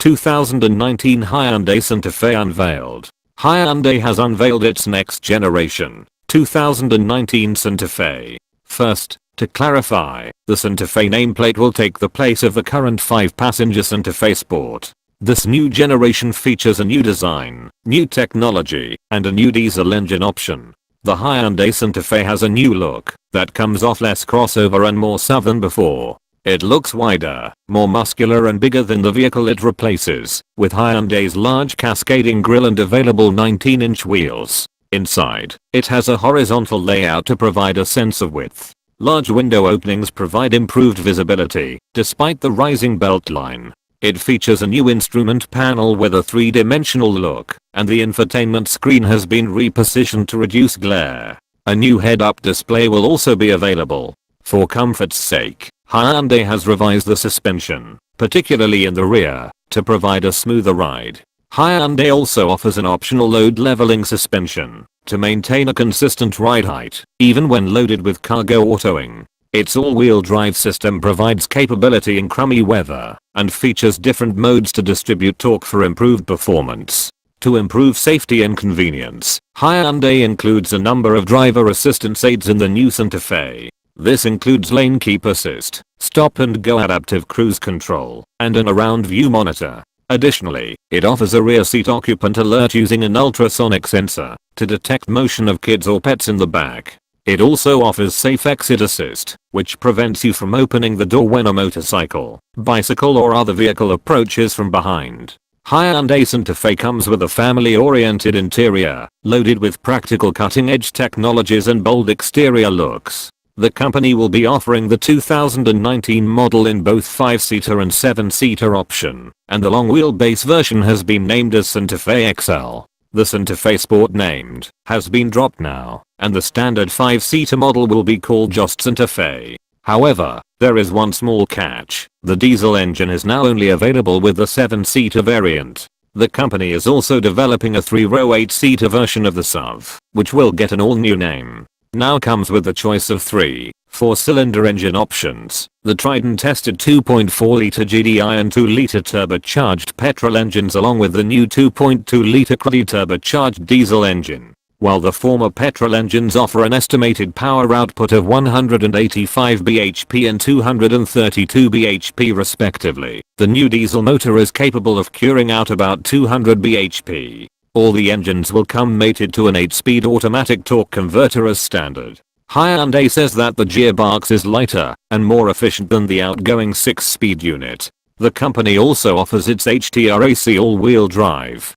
2019 Hyundai Santa Fe unveiled. Hyundai has unveiled its next generation, 2019 Santa Fe. First, to clarify, the Santa Fe nameplate will take the place of the current 5-passenger Santa Fe Sport. This new generation features a new design, new technology, and a new diesel engine option. The Hyundai Santa Fe has a new look that comes off less crossover and more SUV than before. It looks wider, more muscular and bigger than the vehicle it replaces, with Hyundai's large cascading grille and available 19-inch wheels. Inside, it has a horizontal layout to provide a sense of width. Large window openings provide improved visibility, despite the rising beltline. It features a new instrument panel with a 3-dimensional look, and the infotainment screen has been repositioned to reduce glare. A new head-up display will also be available. For comfort's sake, Hyundai has revised the suspension, particularly in the rear, to provide a smoother ride. Hyundai also offers an optional load leveling suspension to maintain a consistent ride height, even when loaded with cargo autoing. Its all-wheel drive system provides capability in crummy weather and features different modes to distribute torque for improved performance. To improve safety and convenience, Hyundai includes a number of driver assistance aids in the new Santa Fe. This includes lane keep assist, stop and go adaptive cruise control, and an around view monitor. Additionally, it offers a rear seat occupant alert using an ultrasonic sensor to detect motion of kids or pets in the back. It also offers safe exit assist, which prevents you from opening the door when a motorcycle, bicycle or other vehicle approaches from behind. Hyundai Santa Fe comes with a family-oriented interior, loaded with practical cutting-edge technologies and bold exterior looks. The company will be offering the 2019 model in both 5-seater and 7-seater option, and the long-wheelbase version has been named as Santa Fe XL. The Santa Fe Sport named has been dropped now, and the standard 5-seater model will be called just Santa Fe. However, there is one small catch. The diesel engine is now only available with the 7-seater variant. The company is also developing a 3-row 8-seater version of the SUV, which will get an all-new name. Now comes with the choice of 3 4-cylinder engine options. The tried and tested 2.4-liter GDI and 2-liter turbocharged petrol engines, along with the new 2.2-liter turbocharged diesel engine. While the former petrol engines offer an estimated power output of 185 bhp and 232 bhp respectively, the new diesel motor is capable of curing out about 200 bhp. All the engines will come mated to an 8-speed automatic torque converter as standard. Hyundai says that the gearbox is lighter and more efficient than the outgoing 6-speed unit. The company also offers its HTRAC all-wheel drive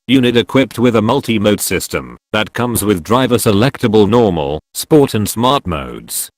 unit equipped with a multi-mode system that comes with driver selectable normal, sport and smart modes.